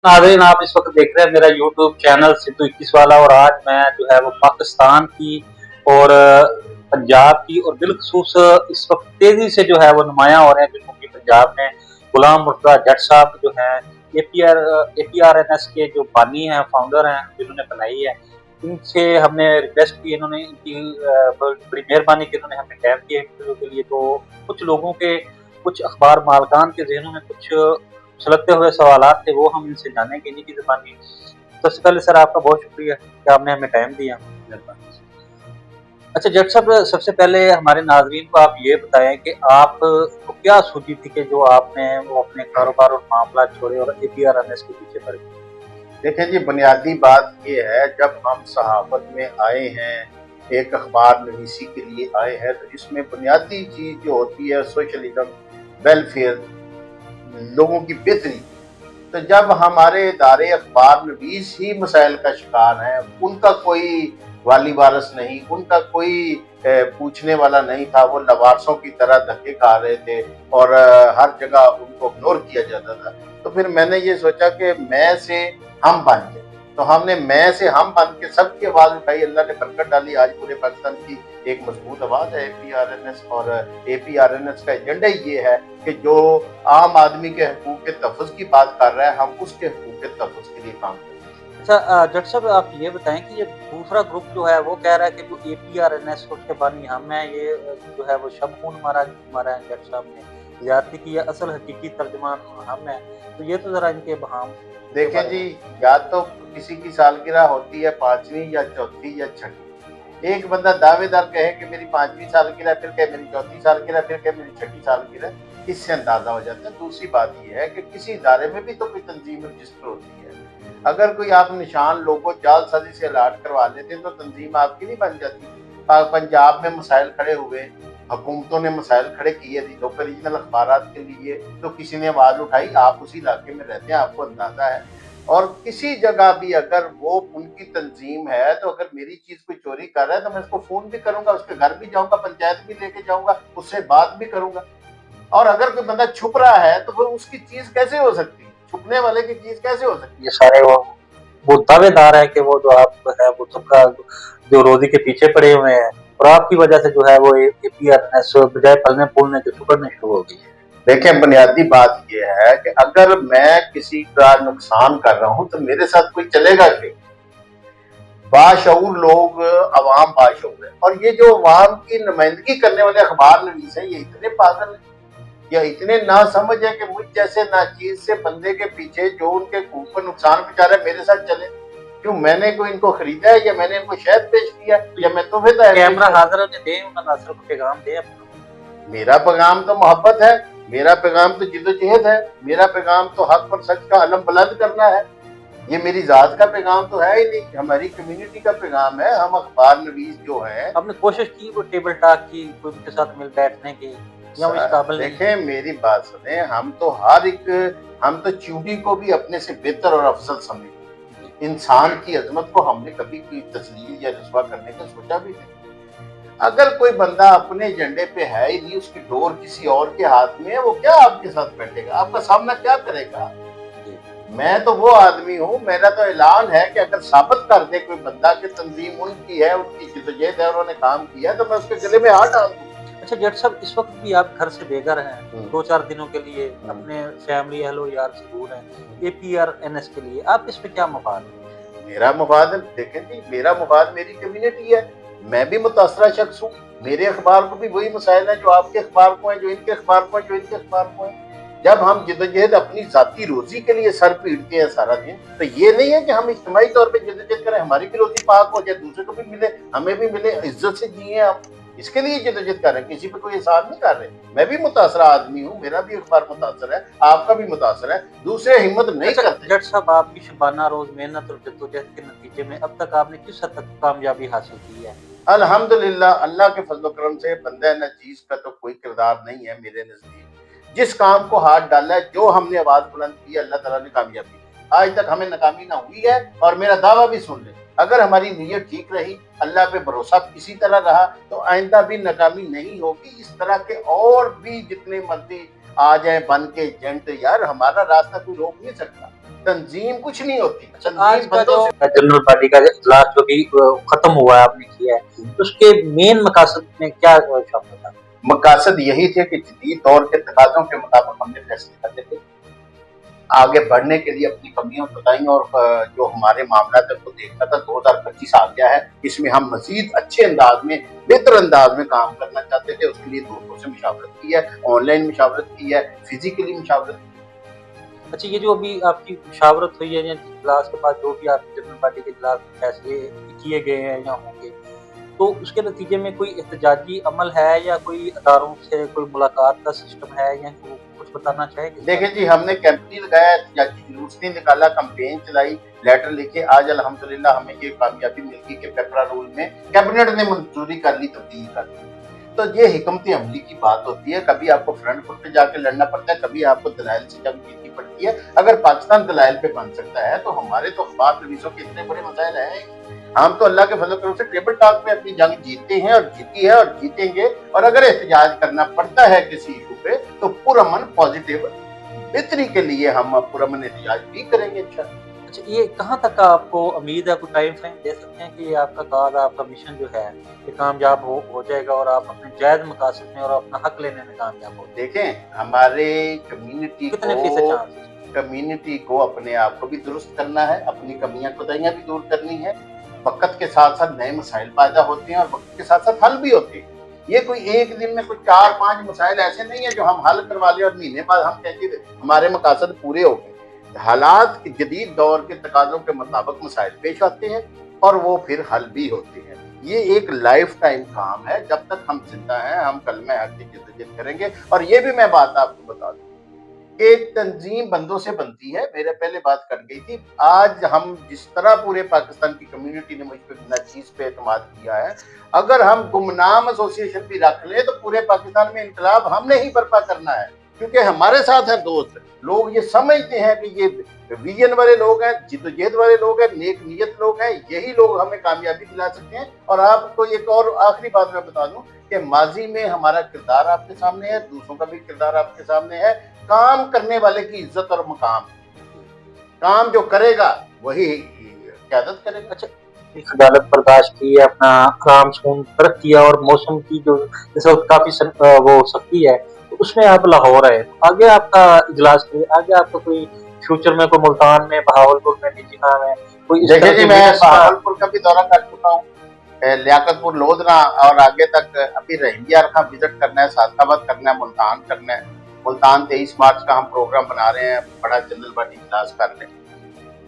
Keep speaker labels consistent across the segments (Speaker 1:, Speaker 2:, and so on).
Speaker 1: नाज़रीन, आप इस वक्त देख रहे हैं मेरा यूट्यूब चैनल सिद्धू 21 वाला। और आज मैं जो है वो पाकिस्तान की और पंजाब की और बिलखसूस इस वक्त तेजी से जो है वो नुमाया हो रहे हैं क्योंकि पंजाब में गुलाम मुर्तज़ा जट साहब जो हैं APRNS के जो बानी हैं, फाउंडर हैं, जिन्होंने बनाई है, इनसे हमने रिक्वेस्ट की। इन्होंने इनकी बड़ी मेहरबानी की, इन्होंने हमें टाइम दिया इंटरव्यू के लिए। तो कुछ लोगों के, कुछ अखबार मालकान के जहनों में कुछ सुलगते हुए सवालात थे, वो हम इनसे जानेंगे इन्हीं की ज़बानी। सबसे पहले सर आपका बहुत शुक्रिया कि आपने हमें टाइम दिया। अच्छा जट साहब, सबसे पहले हमारे नाज़रीन को आप ये बताएं कि आपको क्या सूझी थी कि जो आपने वो अपने कारोबार और मामला छोड़े और APRNS के पीछे पड़ गए?
Speaker 2: देखें जी, बुनियादी बात ये है, जब हम सहाफ़त में आए हैं, एक अखबार नवीसी के लिए आए हैं, तो इसमें बुनियादी चीज़ जो होती है सोशलिज़्म, वेलफेयर, लोगों की बेहतरी। तो जब हमारे इदारे अखबार नवीस ही मसाइल का शिकार हैं, उनका कोई वाली वारस नहीं, उनका कोई पूछने वाला नहीं था, वो लवारसों की तरह धक्के खा रहे थे और हर जगह उनको इग्नोर किया जाता था। तो फिर मैंने ये सोचा कि मैं से हम बन जाए। तो हमने मैं से हम बन के सबकी आवाज़ उठाई, अल्लाह ने बरकत डाली। आज पूरे पाकिस्तान की एक मजबूत आवाज़ है APRNS। और APRNS का एजेंडा ये है कि जो आम आदमी के हकूक़ के तहफ़्फ़ुज़ की बात कर रहा है, हम उसके हकूक़ के तहफ़्फ़ुज़ के लिए काम करें।
Speaker 1: अच्छा जट साहब, आप ये बताएं कि ये दूसरा ग्रुप जो है वो कह रहा है कि जो APRNS उसके बानी हम हैं, ये जो है वो शब-खून मारा है जट साहब ने, ज़्यादती की है, असल हकीकी तर्जुमान हम हैं। तो ये तो ज़रा इनके बहाम के
Speaker 2: देखें
Speaker 1: बारे
Speaker 2: जी,
Speaker 1: में।
Speaker 2: या तो किसी की सालगिरह होती है 5वीं या चौथी या छठी। एक बंदा दावेदार कहे कि मेरी 5वीं सालगिरह, फिर कहे मेरी चौथी सालगिरह, फिर कहे मेरी छठी सालगिरह, इससे अंदाजा हो जाता है। दूसरी बात ये है कि किसी इदारे में भी तो कोई तंजीम रजिस्टर होती है। अगर कोई आप निशान लोगो जालसाजी से अलाट करवा लेते तो तंजीम आपकी नहीं बन जाती। पंजाब में मसाइल खड़े हुए, हुकूमतों ने मसाइल खड़े किए थी तो रीजनल अखबारात के लिए, तो किसी ने आवाज़ उठाई। आप उसी इलाके में रहते हैं, आपको अंदाजा है। और किसी जगह भी अगर वो उनकी तंजीम है, तो अगर मेरी चीज़ कोई चोरी कर रहा है तो मैं उसको फ़ोन भी करूँगा, उसके घर भी जाऊँगा, पंचायत भी लेके जाऊँगा, उससे बात भी करूँगा। और अगर कोई बंदा छुप रहा है तो फिर उसकी चीज़ कैसे हो सकती है? छुपने वाले की चीज़ कैसे हो सकती है?
Speaker 1: ये सारे वो दावेदार हैं कि वो जो आप है वो सबका जो रोज़ी के पीछे पड़े हुए हैं, और आपकी वजह से जो है वो APRNS बजाय पलने फूलने के सिकुड़ने शुरू हो गई है।
Speaker 2: देखें, बुनियादी बात ये है कि अगर मैं किसी का नुकसान कर रहा हूँ तो मेरे साथ कोई चलेगा क्यों? बाशऊर लोग, अवाम बाशऊर है। और ये जो अवाम की नुमाइंदगी करने वाले अखबार नवीस हैं, ये इतने पागल हैं या इतने नासमझ है कि मुझ जैसे नाचीज से बंदे के पीछे जो उनके को नुकसान पहुंचा रहे मेरे साथ चले। क्यों? मैंने कोई इनको खरीदा है या मैंने इनको शहद पेश किया या मैं तोहफेदार?
Speaker 1: कैमरा हाजिर है, दे उन्हें नासिर को पैगाम दे अपना।
Speaker 2: मेरा पैगाम तो मोहब्बत है, मेरा पैगाम तो जिद्दोजहद है, मेरा पैगाम तो हक और सच का अलम बुलंद करना है। ये मेरी जात का पैगाम तो है ही नहीं, हमारी कम्युनिटी का पैगाम है। हम अखबार नवीस जो है,
Speaker 1: आपने कोशिश की वो टेबल टॉक की, कोई उनके साथ मिल बैठने की, या वो इस काबिल नहीं?
Speaker 2: देखें मेरी बात सुने, हम तो चूड़ी को भी अपने से बेहतर और अफसल समझे। इंसान की अजमत को हमने कभी कोई तस्लील या रुसवा करने का सोचा भी नहीं। अगर कोई बंदा अपने एजेंडे पे है ही नहीं, उसकी डोर किसी और के हाथ में है, वो क्या आपके साथ बैठेगा? आपका सामना क्या करेगा? मैं तो वो आदमी हूँ, मेरा तो ऐलान है कि अगर साबित कर दे कोई बंदा कि तंजीम उनकी है, उनकी जिद्दोजहद है, उन्होंने काम किया है, तो मैं उसके गले में हाथ डाल दूँ।
Speaker 1: अच्छा जट साहब, इस वक्त भी आप घर से बेघर हैं, 2-4 दिनों के लिए अपने फैमिली अहलो यार से दूर हैं, APRNS के लिए आप इस पे क्या मफाद है?
Speaker 2: मेरा मुफाद, देखें जी, मेरा मुफाद मेरी कम्युनिटी है। मैं भी मुतासरा शख्स हूँ। मेरे अखबार को भी वही मसाइल है जो आपके अखबार को है, जो इनके अखबार को है, जो इनके अखबार को है। जब हम जिद्दोजहद अपनी जाती रोजी के लिए सर पीटते हैं सारा दिन, तो ये नहीं है कि हम इज्तिमाई तौर पे जिद्दोजहद करें, हमारी भी रोजी पाक हो जाए, दूसरे को भी मिले, हमें भी मिले, इज्जत से जिए हम। इसके लिए जिद्दोजहद कर रहे हैं, किसी पे कोई एहसान नहीं कर रहे। मैं भी मुतासरा आदमी हूँ, मेरा भी अखबार मुतासर है, आपका भी मुतासर है, दूसरे हिम्मत नहीं करते।
Speaker 1: जट साहब, आपकी शबाना रोज मेहनत और जद्दोजहद के नतीजे में अब तक आपने किस हद तक कामयाबी हासिल की है?
Speaker 2: अल्हम्दुलिल्लाह, अल्लाह के फजल करम से बंदा नचीज का तो कोई किरदार नहीं है मेरे नजदीक। जिस काम को हाथ डाला है, जो हमने आवाज बुलंद की, अल्लाह ताला ने कामयाबी दी। आज तक हमें नाकामी ना हुई है। और मेरा दावा भी सुन ले, अगर हमारी नीयत ठीक रही, अल्लाह पे भरोसा इसी तरह रहा, तो आइंदा भी नाकामी नहीं होगी। इस तरह के और भी जितने मर्जी आ जाए बन के एजेंट, यार हमारा रास्ता कोई रोक नहीं सकता। तंजीम कुछ नहीं होती।
Speaker 1: आज
Speaker 2: तंजीम
Speaker 1: का
Speaker 2: बंदों
Speaker 1: जो
Speaker 2: से
Speaker 1: जनरल पार्टी का इजलास जो भी खत्म हुआ है, आपने किया है, तो उसके मेन मकासद में क्या शामिल था?
Speaker 2: मकासद यही थे कि जदीद दौर के तकाज़ों के मुताबिक हमने फैसले करने थे, आगे बढ़ने के लिए अपनी कमियां बताई और जो हमारे मामला तक को देखना था। 2025 आ गया है, इसमें हम मजीद अच्छे अंदाज में, बेहतर अंदाज में काम करना चाहते थे। उसके लिए दोस्तों से मुशावरत की है, ऑनलाइन मुशावरत की है, फिजिकली मुशावरत की।
Speaker 1: अच्छा, ये जो अभी आपकी मुशावरत हुई है या इजलास के बाद जो भी आपकी जनरल पार्टी के इजलास में फैसले किए गए हैं या होंगे, तो उसके नतीजे में कोई एहतजाजी अमल है या कोई अदारों से कोई मुलाकात का सिस्टम है, या कुछ बताना चाहेंगे?
Speaker 2: देखिए जी, हमने कैंपेन लगाया, एहतजाजी जुलूस नहीं निकाला, कैंपेन चलाई, लेटर लिखे। आज अल्हम्दुलिल्लाह हमें ये कामयाबी मिल गई कि पेपरा रूल में कैबिनेट ने मंजूरी कर ली, तब्दील कर दी। तो ये हिकमत अमली की बात होती है। कभी आपको फ्रंट फुट पे जाके लड़ना पड़ता है, कभी आपको दलाइल से जंग जीतनी पड़ती है। अगर पाकिस्तान दलाइल पे बन सकता है तो हमारे तो अखबार नवीसों के इतने बड़े मसाइल हैं। हम तो अल्लाह के फजल करम से टेबल टॉक पे अपनी जंग जीते हैं और जीती है और जीतेंगे। और अगर एहतजाज करना पड़ता है किसी इशू पे तो पुरअमन पॉजिटिव बेहतरी के लिए हम पुरअमन एहतजाज भी करेंगे इंशाअल्लाह।
Speaker 1: अच्छा, ये कहाँ तक का आपको उम्मीद है, कोई टाइम फ्रेम दे सकते हैं कि ये आपका काज, आपका मिशन जो है ये कामयाब हो जाएगा और आप अपने जायज मकासद में और अपना हक लेने में कामयाब हो?
Speaker 2: देखें, हमारे
Speaker 1: कितने फीसद चांस है?
Speaker 2: कम्युनिटी को अपने आप को भी दुरुस्त करना है, अपनी कमियां कोताहियां भी दूर करनी है। वक्त के साथ साथ नए मसाइल पैदा होते हैं और वक्त के साथ साथ हल भी होते हैं। ये कोई एक दिन में कोई 4-5 मसाइल ऐसे नहीं है जो हम हल करवा लें और महीने बाद हम कहेंगे हमारे मकासद पूरे हो गए। हालात जदीद दौर के तकाज़ों के मुताबिक मसाइल पेश आते हैं और वो फिर हल भी होते हैं। ये एक लाइफ टाइम काम है। जब तक हम जिंदा हैं हम कलमे हक की जद्दोजहद करेंगे। और ये भी मैं बात आपको बता दूं, एक तंजीम बंदों से बनती है। मेरे पहले बात कर गई थी। आज हम जिस तरह पूरे पाकिस्तान की कम्युनिटी ने मुझ पर बिना चीज पे एतमाद किया है, अगर हम गुमनाम एसोसिएशन भी रख ले तो पूरे पाकिस्तान में इंकलाब हमने ही बर्पा करना है, क्योंकि हमारे साथ है दोस्त लोग। ये समझते हैं कि ये विजन वाले लोग हैं, जिद्दोजहद वाले लोग हैं, नेक नीयत लोग हैं। यही लोग हमें कामयाबी दिला सकते हैं। और आपको एक और आखिरी बात मैं बता दूं कि माजी में हमारा किरदार आपके सामने है, दूसरों का भी किरदार आपके सामने है। काम करने वाले की इज्जत और मकाम, काम जो करेगा वही क़यादत करेगा।
Speaker 1: अच्छा, अदालत बर्दाश्त की है, अपना आराम सुकून तरक किया, और मौसम की जो इस वक्त काफी वो सख्ती है, तो उसमें आप लाहौर है। तो आगे आपका इजलास के आगे आपका कोई फ्यूचर में कोई मुल्तान में, बहावलपुर में निजी काम है कोई इस तरह
Speaker 2: देखिए जी,
Speaker 1: की
Speaker 2: मैं
Speaker 1: मीटिंग्स का?
Speaker 2: बहावलपुर का भी दौरा कर चुका हूँ, लियाकतपुर, लोधना और आगे तक अभी रहीमयार का विजिट करना है, सादाबाद करना है, मुल्तान करना है। मुल्तान 23 मार्च का हम प्रोग्राम बना रहे हैं, बड़ा जनरल बॉडी इजलास कर रहे हैं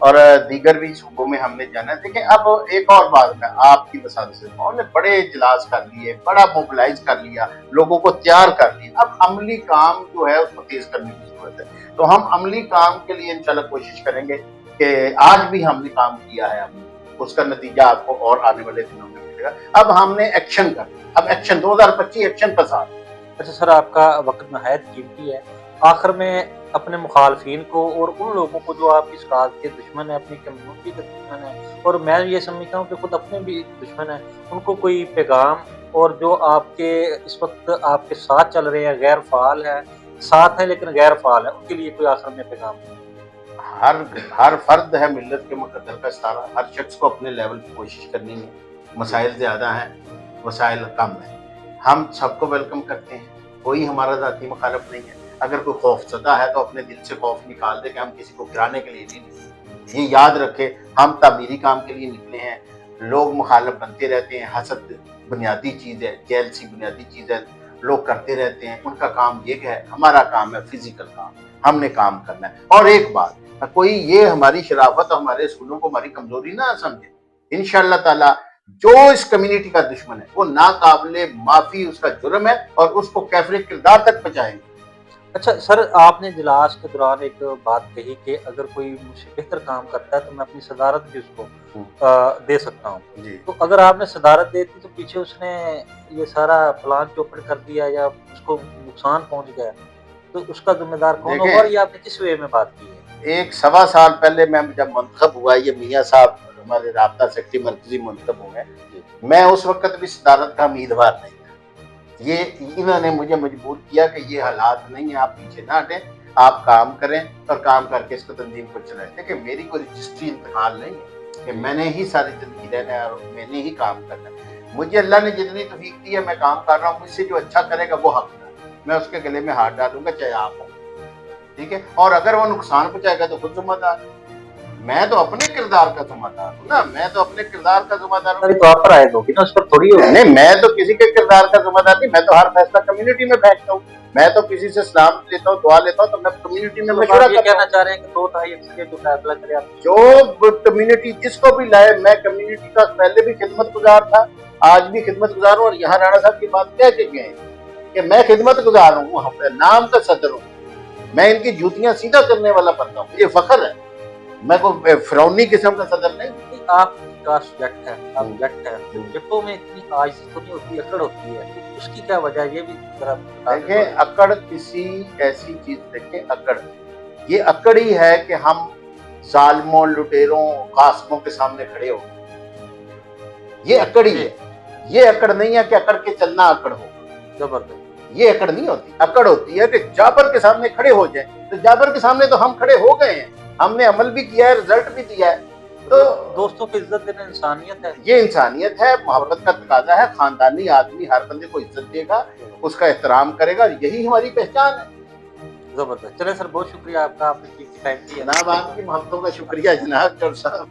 Speaker 2: और दीगर भी सूबों में हमने जाना है। देखिए, अब एक और बात है, आपकी वसात से उन्होंने बड़े इजलास कर लिए, बड़ा मोबिलाइज कर लिया, लोगों को तैयार कर लिया। अब अमली काम जो है उसको तेज करने की जरूरत है। तो हम अमली काम के लिए इंशाल्लाह कोशिश करेंगे कि आज भी हमने काम किया है, उसका नतीजा आपको और आने वाले दिनों में मिलेगा। अब हमने एक्शन करना, अब एक्शन 2025 एक्शन का साथ।
Speaker 1: अच्छा सर, आपका वक्त नहायत कीमती है। आखिर में अपने मुखालफिन को और उन लोगों को जो आपकी इस काज के दुश्मन है, अपनी कम्युनिटी के दुश्मन है, और मैं ये समझता हूँ कि खुद अपने भी दुश्मन है, उनको कोई पैगाम, और जो आपके इस वक्त आपके साथ चल रहे हैं, गैर फाल है, साथ है लेकिन गैर फाल है, उनके लिए कोई आखिर में पैगाम?
Speaker 2: हर फर्द है मिल्लत के मुकद्दर का सितारा। हर शख्स को अपने लेवल की कोशिश करनी है। मसाइल ज्यादा हैं, वसाइल कम है। हम सबको वेलकम करते हैं, कोई हमारा जाती मुखालफ नहीं है। अगर कोई खौफजदा है तो अपने दिल से खौफ निकाल दे कि हम किसी को गिराने के लिए नहीं निकले। ये याद रखे, हम तामीरी काम के लिए निकले हैं। लोग मुखालफ बनते रहते हैं, हसद बुनियादी चीज है, जेलसी बुनियादी चीज है, लोग करते रहते हैं। उनका काम ये है, हमारा काम है फिजिकल काम, हमने काम करना है। और एक बात, कोई ये हमारी शराफत, हमारे स्कूलों को हमारी कमजोरी ना समझे। इंशाअल्लाह ताला जो इस कम्युनिटी का दुश्मन है वो नाकाबिले माफी, उसका जुर्म है और उसको कैफरे किरदार तक पहुंचाएंगे।
Speaker 1: अच्छा सर, आपने इजलास के दौरान एक बात कही कि अगर कोई मुझसे बेहतर काम करता है तो मैं अपनी सदारत भी उसको दे सकता हूँ। तो अगर आपने सदारत दे दी तो पीछे उसने ये सारा प्लान चौपट कर दिया या उसको नुकसान पहुंच गया, तो उसका जिम्मेदार कौन होगा? और ये आपने किस वे में बात की है?
Speaker 2: 1-1.25 साल पहले मैं जब मुंतखब हुआ, ये मियाँ साहब हमारे राब्ता सेक्रेटरी मरकजी मुंतखब हुए, मैं उस वक्त भी सदारत का उम्मीदवार नहीं था। ये इन्होंने मुझे मजबूर किया कि ये हालात नहीं है, आप पीछे ना हटें। आप काम करें और काम करके इसको तंजीम को चलाएं। देखिए मेरी कोई रजिस्ट्री इंतकाल नहीं है कि मैंने ही सारी जिंदगी रहना है और मैंने ही काम करना है। मुझे अल्लाह ने जितनी तौफीक दी है मैं काम कर रहा हूँ, मुझसे जो अच्छा करेगा वो हकदार, मैं उसके गले में हाथ डालूंगा चाहे आप हो, ठीक है। और अगर वो नुकसान पहुंचाएगा तो खुद जिम्मेदार है। मैं तो अपने किरदार का जिम्मेदार हूँ ना, मैं तो अपने किरदार का जिम्मेदार हूँ।
Speaker 1: तो आप पर आए होगी ना, उस पर थोड़ी होगी।
Speaker 2: नहीं, मैं तो किसी के किरदार का जिम्मेदार नहीं, मैं तो हर फैसला कम्युनिटी में फेंकता हूँ। मैं तो किसी से सलाम लेता हूँ, दुआ लेता हूँ, तो मैं कम्युनिटी में मशवरा
Speaker 1: ये
Speaker 2: करता
Speaker 1: कहना
Speaker 2: हूँ।
Speaker 1: चाह रहे हैं कि 2/3 अक्सरियत जो फैसला करे आप।
Speaker 2: जो कम्युनिटी जिसको भी लाए, मैं कम्युनिटी का पहले भी खिदमत गुजार था, आज भी खिदमत गुजार हूँ। और यहाँ राणा साहब की बात कह के गए कि मैं खिदमत गुजार हूँ, वहाँ पे नाम का सदर हूँ, मैं इनकी जूतियां सीधा करने वाला बंदा हूँ, ये फख्र है। मैं कोई फिरौनी किस्म का सदर नहीं।
Speaker 1: आप कास्ट जट है, आप जट है, जटों में इतनी आजिज़ी तो नहीं होती, अकड़ होती है, उसकी क्या वजह है? ये भी जरा बता दें।
Speaker 2: देखें, अकड़ किसी ऐसी चीज, देखें अकड़, ये अकड़ ही है कि हम जालिमों, लुटेरों, कासमों के सामने खड़े हो, ये अकड़ ही है। ये अकड़ नहीं है कि अकड़ के चलना अकड़ हो,
Speaker 1: जबरदस्त।
Speaker 2: ये अकड़ नहीं होती। अकड़ होती है कि जाबर के सामने खड़े हो जाए। तो जाबर के सामने तो हम खड़े हो गए हैं, हमने अमल भी किया है, रिजल्ट भी दिया है। तो
Speaker 1: दोस्तों को इज्जत देना इंसानियत है।
Speaker 2: ये इंसानियत है, मोहब्बत का तकाजा है। खानदानी आदमी हर बंदे को इज्जत देगा, उसका एहतराम करेगा, यही हमारी पहचान है।
Speaker 1: जबरदस्त। चले सर, बहुत शुक्रिया आपका, आपने टाइम दिया।
Speaker 2: जनाब आपकी मोहब्बतों का शुक्रिया जनाब चौर साहब।